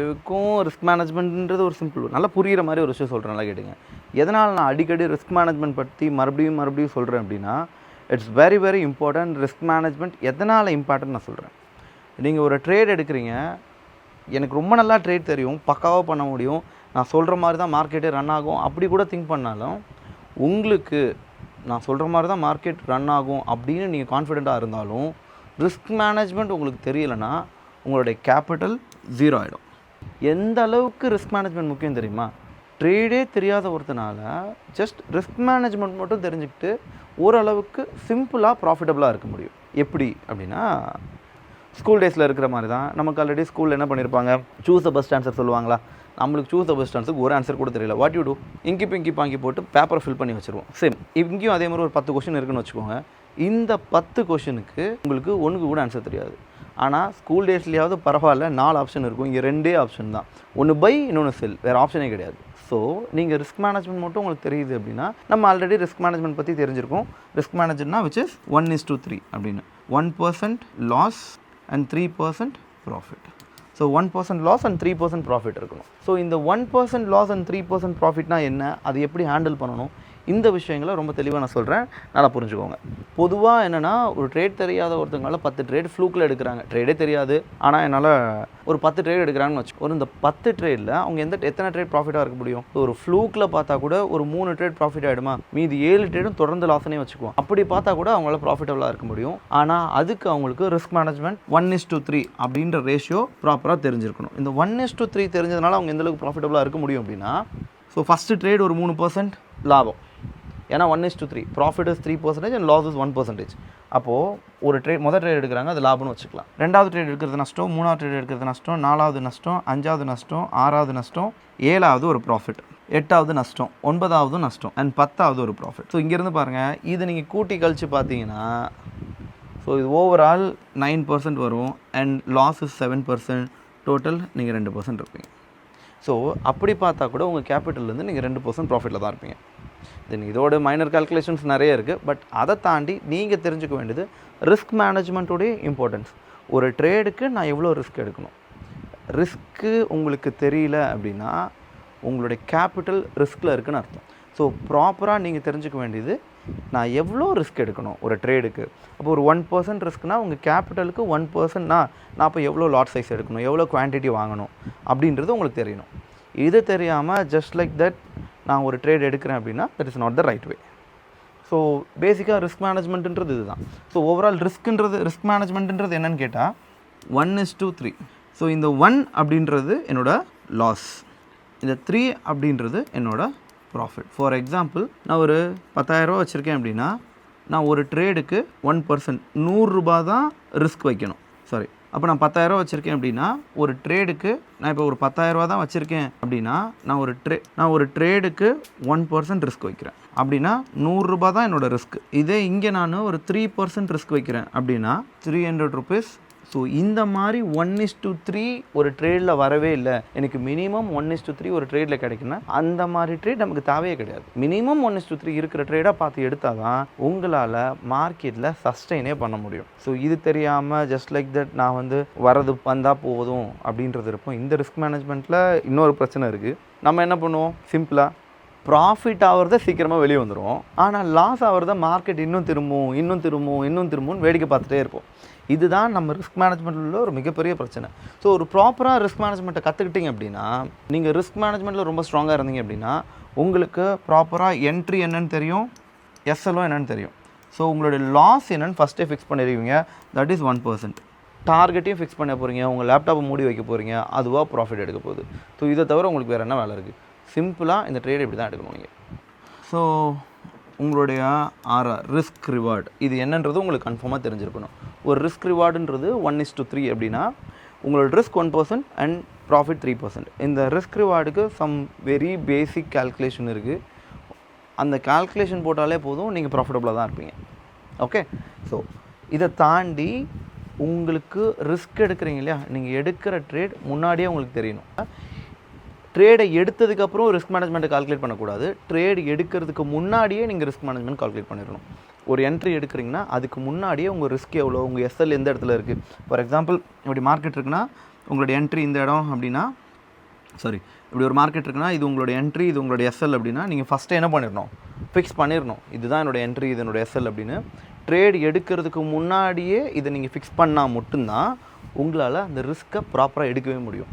வரைக்கும் ரிஸ்க் மேனேஜ்மெண்ட்ன்றது ஒரு சிம்பிள், நல்லா புரிகிற மாதிரி ஒரு விஷயம் சொல்கிறேன், நல்லா கேட்டுங்க. எதனால் நான் அடிக்கடி ரிஸ்க் மேனேஜ்மெண்ட் பற்றி மறுபடியும் சொல்கிறேன் அப்படின்னா, it's very very important. Risk management எதனால் இம்பார்ட்டன்ட் நான் சொல்கிறேன். நீங்கள் ஒரு ட்ரேட் எடுக்கிறீங்க, எனக்கு ரொம்ப நல்லா ட்ரேட் தெரியும், பக்காவாக பண்ண முடியும், நான் சொல்கிற மாதிரி தான் மார்க்கெட்டே ரன் ஆகும் அப்படி கூட திங்க் பண்ணாலும், உங்களுக்கு நான் சொல்கிற மாதிரி தான் மார்க்கெட் ரன் ஆகும் அப்படின்னு நீங்கள் கான்ஃபிடெண்ட்டாக இருந்தாலும், ரிஸ்க் மேனேஜ்மெண்ட் உங்களுக்கு தெரியலைன்னா உங்களுடைய கேபிட்டல் 0 ஆகிடும். எந்த அளவுக்கு ரிஸ்க் மேனேஜ்மெண்ட் முக்கியம் தெரியுமா? ட்ரேடே தெரியாத ஒருத்தனால ஜஸ்ட் ரிஸ்க் மேனேஜ்மெண்ட் மட்டும் தெரிஞ்சுக்கிட்டு ஓரளவுக்கு சிம்பிளாக ப்ராஃபிட்டபுளாக இருக்க முடியும். எப்படி அப்படின்னா, ஸ்கூல் டேஸில் இருக்கிற மாதிரி தான். நமக்கு ஆல்ரெடி ஸ்கூலில் என்ன பண்ணியிருப்பாங்க, சூஸ் த பெஸ்ட் ஆன்சர் சொல்லுவாங்களா? நம்மளுக்கு சூஸ் த பெஸ்ட் ஆன்சருக்கு ஒரு ஆன்சர் கூட தெரியல. வாட் யூ டூ, இங்கி பிங்கி பாங்கி போட்டு பேப்பரை ஃபில் பண்ணி வச்சுருவோம். சேம் இங்கேயும் அதே மாதிரி ஒரு 10 கொஷின் இருக்குன்னு வச்சுக்கோங்க. இந்த 10 கொஷினுக்கு உங்களுக்கு ஒன்றுக்கு கூட ஆன்சர் தெரியாது. ஆனால் ஸ்கூல் டேஸ்லேயாவது பரவாயில்ல, 4 ஆப்ஷன் இருக்கும், இங்கே 2 ஆப்ஷன் தான். ஒன்று பை, இன்னொன்று செல், வேறு ஆப்ஷனே கிடையாது. ஸோ நீங்கள் ரிஸ்க் மேனேஜ்மெண்ட் மட்டும் உங்களுக்கு தெரியுது அப்படின்னா, நம்ம ஆல்ரெடி ரிஸ்க் மேனேஜ்மெண்ட் பற்றி தெரிஞ்சிருக்கோம். ரிஸ்க் மேனேஜ்மெண்ட்னா விச் இஸ் 1:3 அப்படின்னு, 1% loss and 3% profit. So 1% loss and 3% profit இருக்கணும். ஸோ இந்த 1% லாஸ் அண்ட் 3% ப்ராஃபிட்னா என்ன, அது எப்படி ஹேண்டில் பண்ணணும், இந்த விஷயங்களை ரொம்ப தெளிவாக நான் சொல்கிறேன், நல்லா புரிஞ்சுக்கோங்க. பொதுவாக என்னென்னா, ஒரு ட்ரேட் தெரியாத ஒருத்தங்களால் 10 ட்ரேட் ஃப்ளூக்கில் எடுக்கிறாங்க. ட்ரேடே தெரியாது, ஆனால் என்னால் ஒரு 10 ட்ரேட் எடுக்கிறாங்கன்னு வச்சு, இந்த 10 ட்ரேடில் அவங்க எத்தனை ட்ரேட் ப்ராஃபிட்டாக இருக்க முடியும்? ஒரு ஃப்ளூக்கில் பார்த்தா கூட ஒரு 3 ட்ரேட் ப்ராஃபிட் ஆகிடுமா, மீதி 7 ட்ரேடும் தொடர்ந்து லாஸ்னே வச்சுக்குவோம். அப்படி பார்த்தா கூட அவங்களால ப்ராஃபிட்டபுளாக இருக்க முடியும். ஆனால் அதுக்கு அவங்களுக்கு ரிஸ்க் மேனேஜ்மெண்ட் 1:3 அப்படின்ற ரேஷியோ ப்ராப்பராக தெரிஞ்சிருக்கணும். இந்த 1:3 தெரிஞ்சதுனால அவங்க எந்தளவுக்கு ப்ராஃபிட்டபுளாக இருக்க முடியும் அப்படின்னா, ஸோ ஃபஸ்ட்டு ட்ரேட் ஒரு 3% லாபம், ஏன்னா 1:3, profit is 3% and loss is 1%. அப்போது ஒரு மொதல் ட்ரேட் எடுக்கிறாங்க, அது லாபம்னு வச்சுக்கலாம். 2வது ட்ரேட் எடுக்கிறது நஷ்டம், 3வது ட்ரேட் எடுக்கிறது நஷ்டம், 4வது நஷ்டம், 5வது நஷ்டம், 6வது நஷ்டம், 7வது ஒரு ப்ராஃபிட், 8வது நஷ்டம், 9வது நஷ்டம் அண்ட் 10வது ஒரு ப்ராஃபிட். ஸோ இங்கேருந்து பாருங்கள், இது நீங்கள் கூட்டி கழித்து பார்த்தீங்கன்னா, ஸோ இது ஓவரால் 9% வரும் அண்ட் லாஸ் இஸ் 7%, டோட்டல் நீங்கள் 2% இருப்பீங்க. ஸோ அப்படி பார்த்தா கூட உங்கள் கேபிட்டல்லேருந்து நீங்கள் 2% ப்ராஃபிட்டில் தான் இருப்பீங்க. தென் இதோட மைனர் கால்குலேஷன்ஸ் நிறைய இருக்குது. பட் அதை தாண்டி நீங்கள் தெரிஞ்சுக்க வேண்டியது ரிஸ்க் மேனேஜ்மெண்ட்டோடைய இம்பார்ட்டன்ஸ். ஒரு ட்ரேடுக்கு நான் எவ்வளோ ரிஸ்க் எடுக்கணும், ரிஸ்க்கு உங்களுக்கு தெரியல அப்படின்னா உங்களுடைய கேபிட்டல் ரிஸ்கில் இருக்குன்னு அர்த்தம். ஸோ ப்ராப்பராக நீங்கள் தெரிஞ்சுக்க வேண்டியது, நான் எவ்வளோ ரிஸ்க் எடுக்கணும் ஒரு ட்ரேடுக்கு. அப்போ ஒரு 1% ரிஸ்க்னால் உங்கள் கேபிட்டலுக்கு 1%னா நான் அப்போ எவ்வளோ லாட் சைஸ் எடுக்கணும், எவ்வளோ குவான்டிட்டி வாங்கணும் அப்படின்றது உங்களுக்கு தெரியணும். இது தெரியாமல் ஜஸ்ட் லைக் தட் நான் ஒரு ட்ரேட் எடுக்கிறேன் அப்படின்னா that is not the right way. So பேசிக்காக ரிஸ்க் மேனேஜ்மெண்ட்டுன்றது இதுதான். ஸோ ஓவரால் ரிஸ்க் மேனேஜ்மெண்ட்டுன்றது என்னென்னு கேட்டால் 1:3. ஸோ இந்த 1 அப்படின்றது என்னோட லாஸ், இந்த 3 அப்படின்றது என்னோட ப்ராஃபிட். ஃபார் எக்ஸாம்பிள், நான் ஒரு 10,000 வச்சுருக்கேன் அப்படின்னா, நான் ஒரு ட்ரேடுக்கு 1% 100 ரூபா தான் ரிஸ்க் வைக்கணும். சாரி, அப்போ நான் 10,000 வச்சுருக்கேன் அப்படின்னா, ஒரு ட்ரேடுக்கு நான் இப்போ ஒரு 10,000 தான் வச்சுருக்கேன் அப்படின்னா, நான் ஒரு ட்ரேடுக்கு 1% ரிஸ்க் வைக்கிறேன் அப்படின்னா 100 ரூபா தான் என்னோடய ரிஸ்க். இதே இங்கே நான் ஒரு 3% ரிஸ்க் வைக்கிறேன் அப்படின்னா 300 ருபீஸ். ஸோ இந்த மாதிரி 1:3 ஒரு ட்ரேடில் வரவே இல்லை. எனக்கு மினிமம் 1:3 ஒரு ட்ரேடில் கிடைக்குன்னா அந்த மாதிரி ட்ரேட் நமக்கு தேவையே கிடையாது. மினிமம் 1:3 இருக்கிற ட்ரேடாக பார்த்து எடுத்தால் தான் உங்களால் மார்க்கெட்டில் சஸ்டெயினே பண்ண முடியும். ஸோ இது தெரியாமல் ஜஸ்ட் லைக் தட் நான் வரது வந்தால் போதும் அப்படின்றது இருப்போம். இந்த ரிஸ்க் மேனேஜ்மெண்ட்டில் இன்னொரு பிரச்சனை இருக்குது. நம்ம என்ன பண்ணுவோம், சிம்பிளாக ப்ராஃபிட் ஆகிறத சீக்கிரமாக வெளியே வந்துடும், ஆனால் லாஸ் ஆகிறத மார்க்கெட் இன்னும் திரும்பும் வேடிக்கை பார்த்துட்டே இருப்போம். இதுதான் நம்ம ரிஸ்க் மேனேஜ்மெண்ட்டில் ஒரு மிகப்பெரிய பிரச்சனை. ஸோ ஒரு ப்ராப்பராக ரிஸ்க் மேனேஜ்மெண்ட்டை கற்றுக்கிட்டிங்க அப்படின்னா, நீங்கள் ரிஸ்க் மேனேஜ்மெண்ட்டில் ரொம்ப ஸ்ட்ராங்காக இருந்தீங்க அப்படின்னா, உங்களுக்கு ப்ராப்பராக என்ட்ரி என்னன்னு தெரியும், எஸ்எல்ஓ என்னன்னு தெரியும். ஸோ உங்களுடைய லாஸ் என்னன்னு ஃபஸ்ட்டே ஃபிக்ஸ் பண்ணிடுவீங்க, தட் இஸ் 1%. டார்கெட்டையும் ஃபிக்ஸ் பண்ண போகிறீங்க, உங்கள் லேப்டாப்பை மூடி வைக்க போகிறீங்க, அதுவாக ப்ராஃபிட் எடுக்க போகுது. ஸோ இதை தவிர உங்களுக்கு வேறு என்ன வேலை இருக்குது? சிம்பிளாக இந்த ட்ரேட் இப்படி தான் எடுக்கணும் நீங்கள். ஸோ உங்களுடைய ஆர்ஆர் ரிஸ்க் ரிவார்டு இது என்னன்றது உங்களுக்கு கன்ஃபார்மாக தெரிஞ்சிருக்கணும். ஒரு ரிஸ்க் ரிவார்டுன்றது 1:3 அப்படின்னா உங்களோட ரிஸ்க் 1% அண்ட் ப்ராஃபிட் 3%. இந்த ரிஸ்க் ரிவார்டுக்கு சம் வெரி பேசிக் கால்குலேஷன் இருக்குது. அந்த கால்குலேஷன் போட்டாலே போதும், நீங்கள் ப்ராஃபிட்டபுளாக தான் இருப்பீங்க. ஓகே, ஸோ இதை தாண்டி உங்களுக்கு ரிஸ்க் எடுக்கிறீங்க இல்லையா, நீங்கள் எடுக்கிற ட்ரேட் முன்னாடியே உங்களுக்கு தெரியணும். ட்ரேடை எடுத்ததுக்கப்புறம் ரிஸ்க் மேனேஜ்மெண்ட்டை கால்குலேட் பண்ணக்கூடாது. ட்ரேட் எடுக்கிறதுக்கு முன்னாடியே நீங்கள் ரிஸ்க் மேனேஜ்மெண்ட் கால்குலேட் பண்ணிடணும். ஒரு என்ட்ரி எடுக்கிறீங்கன்னா அதுக்கு முன்னாடியே உங்கள் ரிஸ்க் எவ்வளோ, உங்கள் எஸ்எல் எந்த இடத்துல இருக்குது. ஃபார் எக்ஸாம்பிள் இப்படி மார்க்கெட் இருக்குன்னா உங்களுடைய என்ட்ரி இந்த இடம் அப்படின்னா சாரி, இப்படி ஒரு மார்க்கெட் இருக்குன்னா இது உங்களோட என்ட்ரி, இது உங்களோட எஸ்எல் அப்படின்னா நீங்கள் ஃபஸ்ட்டு என்ன பண்ணிடணும், ஃபிக்ஸ் பண்ணிடணும். இதுதான் என்னோட என்ட்ரி, இது என்னோட எஸ்எல் அப்படின்னு ட்ரேட் எடுக்கிறதுக்கு முன்னாடியே இதை நீங்கள் ஃபிக்ஸ் பண்ணால் மட்டும்தான் உங்களால் அந்த ரிஸ்க்கை ப்ராப்பராக எடுக்கவே முடியும்.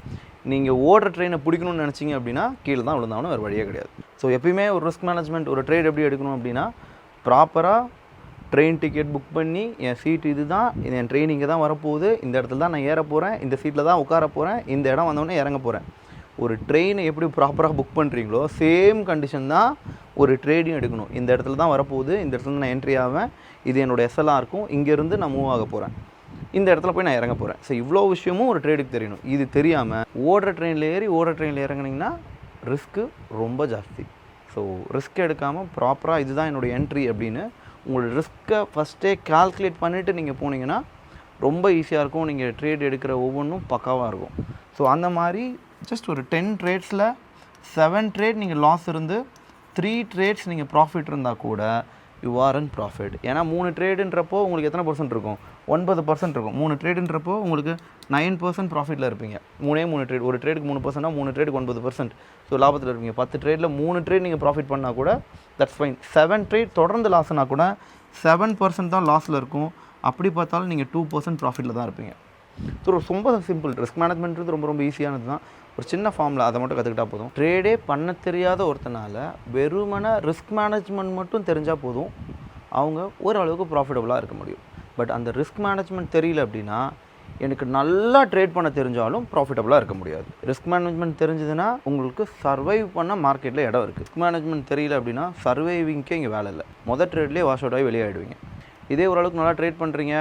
நீங்கள் ஓடுற ட்ரெயினை பிடிக்கணும்னு நினச்சிங்க அப்படின்னா கீழே தான் விழுந்தாலும் வேறு வழியே கிடையாது. ஸோ எப்பயுமே ஒரு ரிஸ்க் மேனேஜ்மெண்ட், ஒரு ட்ரேட் எப்படி எடுக்கணும் அப்படின்னா ப்ராப்பராக ட்ரெயின் டிக்கெட் புக் பண்ணி என் சீட் இது தான், என் ட்ரெயின் இங்கே தான் வரப்போகுது, இந்த இடத்துல தான் நான் ஏற போகிறேன், இந்த சீட்டில் தான் உட்கார போகிறேன், இந்த இடம் வந்தோடனே இறங்க போகிறேன். ஒரு ட்ரெயினை எப்படி ப்ராப்பராக புக் பண்ணுறீங்களோ சேம் கண்டிஷன் தான் ஒரு ட்ரேடையும் எடுக்கணும். இந்த இடத்துல தான் வரப்போகுது, இந்த இடத்துல நான் என்ட்ரி ஆவேன், இது என்னோடய எஸ்எல்லாக இருக்கும், இங்கேருந்து நான் மூவ் ஆக போகிறேன், இந்த இடத்துல போய் நான் இறங்க போகிறேன். ஸோ இவ்வளோ விஷயமும் ஒரு ட்ரேடுக்கு தெரியணும். இது தெரியாமல் ஓடுற ட்ரெயினில் ஏறி ஓடுற ட்ரெயினில் இறங்குனீங்கன்னா ரிஸ்க்கு ரொம்ப ஜாஸ்தி. ஸோ ரிஸ்க் எடுக்காமல் ப்ராப்பராக இதுதான் என்னோடய என்ட்ரி அப்படின்னு உங்களோட ரிஸ்க்கை ஃபஸ்ட்டே கால்குலேட் பண்ணிவிட்டு நீங்கள் போனீங்கன்னா ரொம்ப ஈஸியாக இருக்கும். நீங்கள் ட்ரேட் எடுக்கிற ஒவ்வொன்றும் பக்காவாக இருக்கும். ஸோ அந்த மாதிரி ஜஸ்ட் ஒரு 10 ட்ரேட்ஸில் 7 ட்ரேட் நீங்கள் லாஸ் இருந்து 3 ட்ரேட்ஸ் நீங்கள் ப்ராஃபிட் இருந்தால் கூட யூ ஆர் இன் ப்ராஃபிட். ஏன்னா 3 ட்ரேடுன்றப்போ உங்களுக்கு எத்தனை % இருக்கும், 9% இருக்கும். 3 ட்ரேடுன்றப்போ உங்களுக்கு 9% ப்ராஃபிட்டில் இருப்பீங்க. 3 ட்ரேட், ஒரு ட்ரேடுக்கு 3%, 3 ட்ரேடுக்கு 9%. ஸோ லாபத்தில் இருப்பீங்க. 10 ட்ரேடில் 3 ட்ரேட் நீங்கள் ப்ராஃபிட் பண்ணால் கூட தட்ஸ் ஃபைன். 7 ட்ரேட் தொடர்ந்து லாஸ்னா கூட 7% தான் லாஸில் இருக்கும். அப்படி பார்த்தாலும் நீங்கள் 2% ப்ராஃபிட்டில் தான் இருப்பீங்க. ஸோ ரொம்ப சிம்பிள். ரிஸ்க் மேனேஜ்மெண்ட்றது ரொம்ப ரொம்ப ஈஸியானது தான். ஒரு சின்ன ஃபார்மில் அதை மட்டும் கற்றுக்கிட்டா போதும். ட்ரேடே பண்ண தெரியாத ஒருத்தனால் வெறுமன ரிஸ்க் மேனேஜ்மெண்ட் மட்டும் தெரிஞ்சால் போதும், அவங்க ஓரளவுக்கு ப்ராஃபிட்டபுளாக இருக்க முடியும். பட் அந்த ரிஸ்க் மேனேஜ்மெண்ட் தெரியல அப்படின்னா எனக்கு நல்லா ட்ரேட் பண்ண தெரிஞ்சாலும் ப்ராஃபிட்டபுளாக இருக்க முடியாது. ரிஸ்க் மேனேஜ்மெண்ட் தெரிஞ்சதுன்னா உங்களுக்கு சர்வைவ் பண்ண மார்க்கெட்டில் இடம் இருக்குது. ரிஸ்க் மேனேஜ்மெண்ட் தெரியல அப்படின்னா சர்வைவிங்கே இங்கே வேலை இல்லை. மொதல் ட்ரேட்லேயே வாஷ் அவுட் ஆகி வெளியாகிடுவீங்க. இதே ஓரளவுக்கு நல்லா ட்ரேட் பண்ணுறீங்க,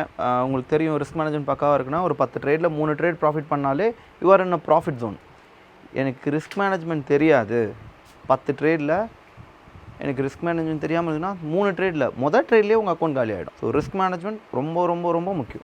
உங்களுக்கு தெரியும் ரிஸ்க் மேனேஜ்மெண்ட் பக்காவாக இருக்குன்னா ஒரு 10 ட்ரேடில் 3 ட்ரேட் ப்ராஃபிட் பண்ணாலே you are in a profit zone. எனக்கு ரிஸ்க் மேனேஜ்மெண்ட் தெரியாது, 10 ட்ரேடில் எனக்கு ரிஸ்க் மேனேஜ்மெண்ட் தெரியாமல் இருக்குன்னா 3 ட்ரேடில் மொதல் ட்ரேட்லேயே உங்கள் அக்கௌண்ட் காலி ஆகிடும். ஸோ ரிஸ்க் மேனேஜ்மெண்ட் ரொம்ப ரொம்ப ரொம்ப முக்கியம்.